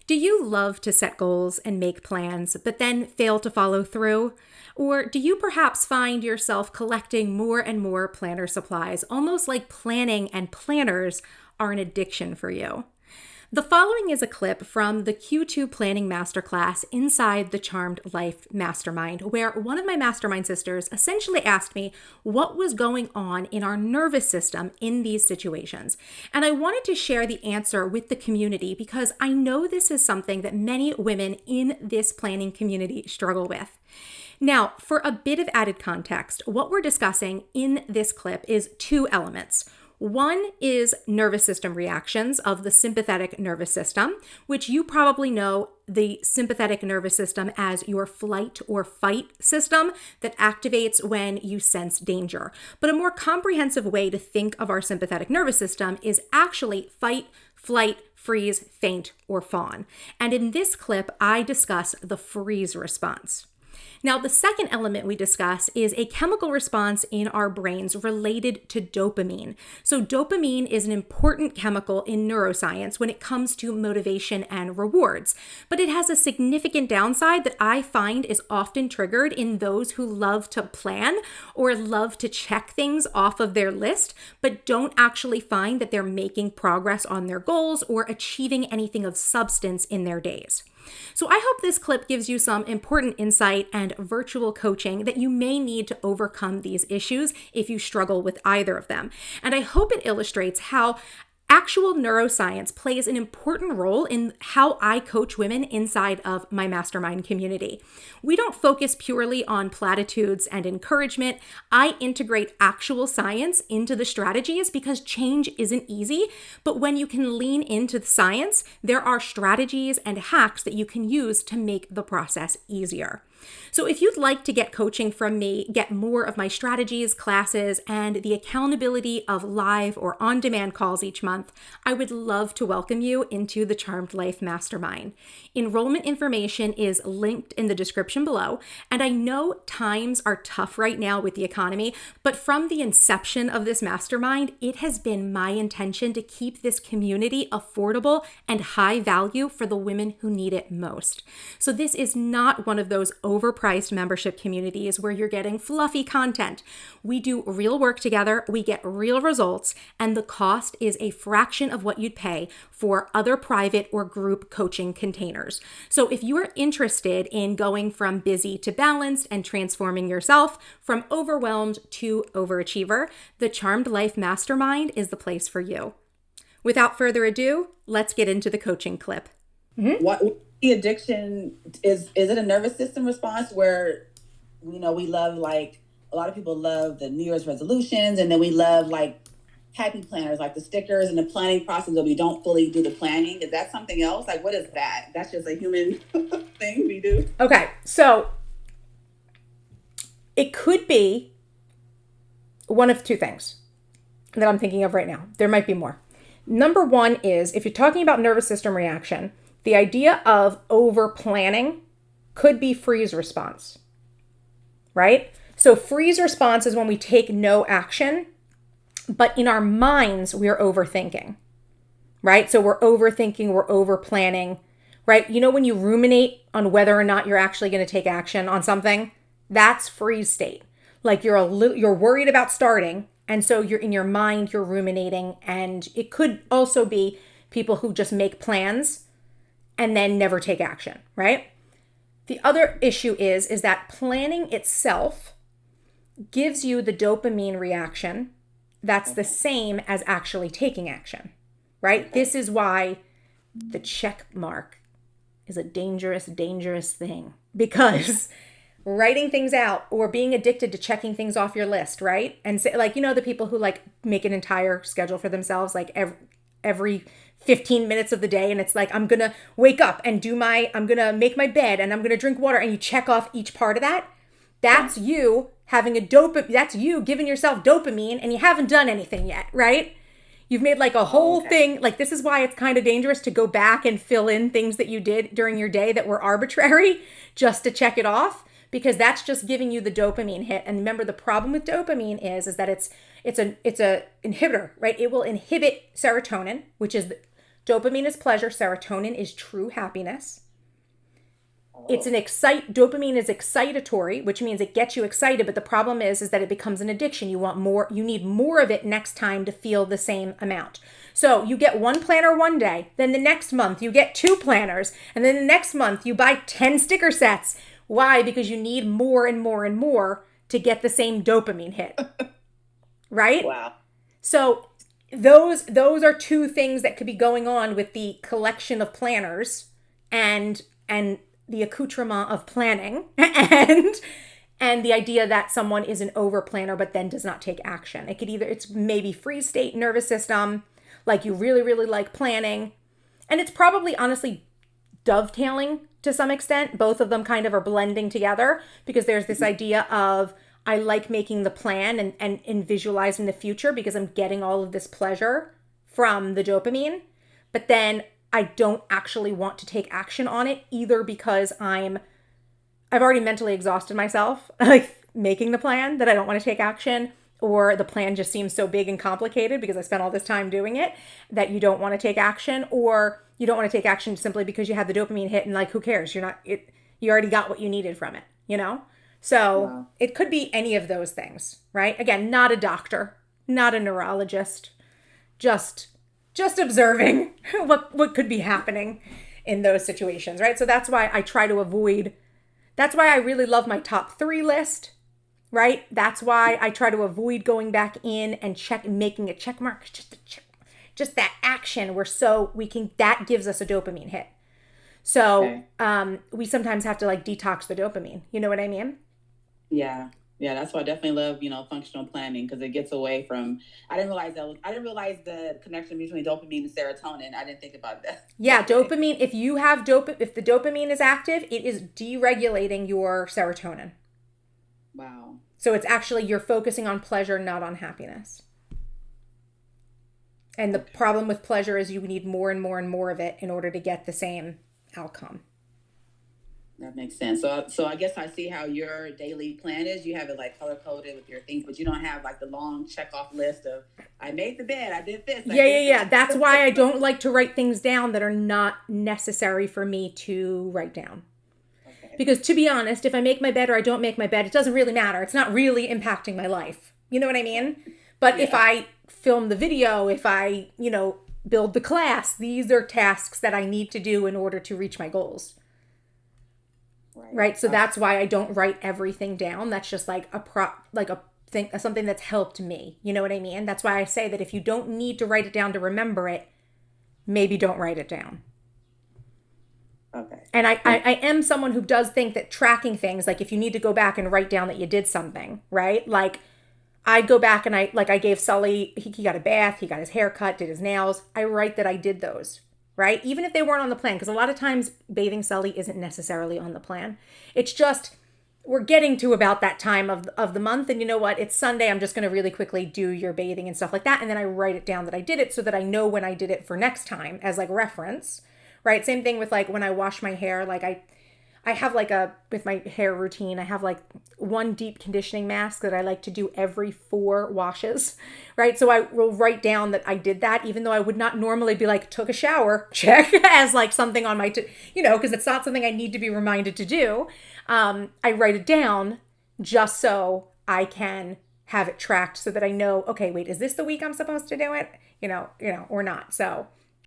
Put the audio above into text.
Do you love to set goals and make plans, but then fail to follow through? Or do you perhaps find yourself collecting more and more planner supplies, almost like planning and planners are an addiction for you? The following is a clip from the Q2 Planning Masterclass inside the Charmed Life Mastermind, where one of my mastermind sisters essentially asked me what was going on in our nervous system in these situations. And I wanted to share the answer with the community because I know this is something that many women in this planning community struggle with. Now, for a bit of added context, what we're discussing in this clip is two elements. One is nervous system reactions of the sympathetic nervous system, which you probably know the sympathetic nervous system as your flight or fight system that activates when you sense danger. But a more comprehensive way to think of our sympathetic nervous system is actually fight, flight, freeze, faint, or fawn. And in this clip, I discuss the freeze response. Now, the second element we discuss is a chemical response in our brains related to dopamine. So dopamine is an important chemical in neuroscience when it comes to motivation and rewards, but it has a significant downside that I find is often triggered in those who love to plan or love to check things off of their list, but don't actually find that they're making progress on their goals or achieving anything of substance in their days. So I hope this clip gives you some important insight and virtual coaching that you may need to overcome these issues if you struggle with either of them. And I hope it illustrates how actual neuroscience plays an important role in how I coach women inside of my mastermind community. We don't focus purely on platitudes and encouragement. I integrate actual science into the strategies because change isn't easy, but when you can lean into the science, there are strategies and hacks that you can use to make the process easier. So if you'd like to get coaching from me, get more of my strategies, classes, and the accountability of live or on-demand calls each month, I would love to welcome you into the Charmed Life Mastermind. Enrollment information is linked in the description below, and I know times are tough right now with the economy, but from the inception of this mastermind, it has been my intention to keep this community affordable and high value for the women who need it most. So this is not one of those overpriced membership communities where you're getting fluffy content. We do real work together, we get real results, and the cost is a fraction of what you'd pay for other private or group coaching containers. So if you are interested in going from busy to balanced and transforming yourself from overwhelmed to overachiever, the Charmed Life Mastermind is the place for you. Without further ado, let's get into the coaching clip. What the addiction is it a nervous system response where we love, like, a lot of people love the New Year's resolutions, and then we love like happy planners, like the stickers and the planning process that we don't fully do the planning? Is that something else? Like, what is that? That's just a human thing we do. Okay, so it could be one of two things that I'm thinking of right now. There might be more. Number one is, if you're talking about nervous system reaction, the idea of over planning could be freeze response, right? So freeze response is when we take no action, but in our minds, we're overthinking, right? So we're overthinking, we're over planning, right? You know, when you ruminate on whether or not you're actually going to take action on something, that's freeze state. Like you're worried about starting. And so you're in your mind, you're ruminating. And it could also be people who just make plans and then never take action, right? The other issue is that planning itself gives you the dopamine reaction that's the same as actually taking action, right? This is why the check mark is a dangerous, dangerous thing, because writing things out or being addicted to checking things off your list, right? And say, like, the people who like make an entire schedule for themselves, like every 15 minutes of the day. And it's like, I'm going to wake up and I'm going to make my bed and I'm going to drink water. And you check off each part of that. That's you having that's you giving yourself dopamine and you haven't done anything yet, right? You've made like a whole thing. Like, this is why it's kind of dangerous to go back and fill in things that you did during your day that were arbitrary just to check it off, because that's just giving you the dopamine hit. And remember, the problem with dopamine is that it's a inhibitor, right? It will inhibit serotonin, which is Dopamine is pleasure. Serotonin is true happiness. Oh. Dopamine is excitatory, which means it gets you excited. But the problem is that it becomes an addiction. You want more, you need more of it next time to feel the same amount. So you get one planner one day, then the next month you get 2 planners, and then the next month you buy 10 sticker sets. Why? Because you need more and more and more to get the same dopamine hit. Right? Wow. So those are 2 things that could be going on with the collection of planners and the accoutrement of planning and the idea that someone is an over planner but then does not take action. It's maybe freeze state nervous system, like you really, really like planning. And it's probably honestly dovetailing to some extent. Both of them kind of are blending together because there's this idea of I like making the plan and visualizing the future because I'm getting all of this pleasure from the dopamine. But then I don't actually want to take action on it either because I've already mentally exhausted myself like making the plan that I don't want to take action, or the plan just seems so big and complicated because I spent all this time doing it that you don't want to take action, or you don't want to take action simply because you had the dopamine hit and like, who cares? You already got what you needed from it, you know? So wow. It could be any of those things, right? Again, not a doctor, not a neurologist, just observing what could be happening in those situations, right? So that's why I really love my top 3 list, right? That's why I try to avoid going back in and making a check mark, just that action that gives us a dopamine hit. So we sometimes have to like detox the dopamine. You know what I mean? Yeah. Yeah, that's why I definitely love, functional planning because it gets away from. I didn't realize the connection between dopamine and serotonin. I didn't think about that. Yeah, dopamine. If the dopamine is active, it is deregulating your serotonin. Wow. So it's actually you're focusing on pleasure, not on happiness. And the problem with pleasure is you need more and more and more of it in order to get the same outcome. That makes sense. So I guess I see how your daily plan is. You have it like color coded with your things, but you don't have like the long check off list of I made the bed, I did this. Yeah. That's why I don't like to write things down that are not necessary for me to write down. Okay. Because to be honest, if I make my bed or I don't make my bed, it doesn't really matter. It's not really impacting my life. You know what I mean? But if I film the video, if I, build the class, these are tasks that I need to do in order to reach my goals. Right. So that's why I don't write everything down. That's just like something that's helped me. You know what I mean? That's why I say that if you don't need to write it down to remember it, maybe don't write it down. Okay. And I am someone who does think that tracking things, like if you need to go back and write down that you did something, right? Like I go back and I gave Sully, he got a bath, he got his hair cut, did his nails. I write that I did those. Right? Even if they weren't on the plan, because a lot of times bathing Sully isn't necessarily on the plan. It's just, we're getting to about that time of the month. And you know what? It's Sunday. I'm just going to really quickly do your bathing and stuff like that. And then I write it down that I did it so that I know when I did it for next time as like reference. Right? Same thing with like when I wash my hair, like I have like with my hair routine, I have like one deep conditioning mask that I like to do every 4 washes, right? So I will write down that I did that, even though I would not normally be like, took a shower, check, as like something on my, because it's not something I need to be reminded to do. I write it down just so I can have it tracked so that I know, okay, wait, is this the week I'm supposed to do it? Or not. So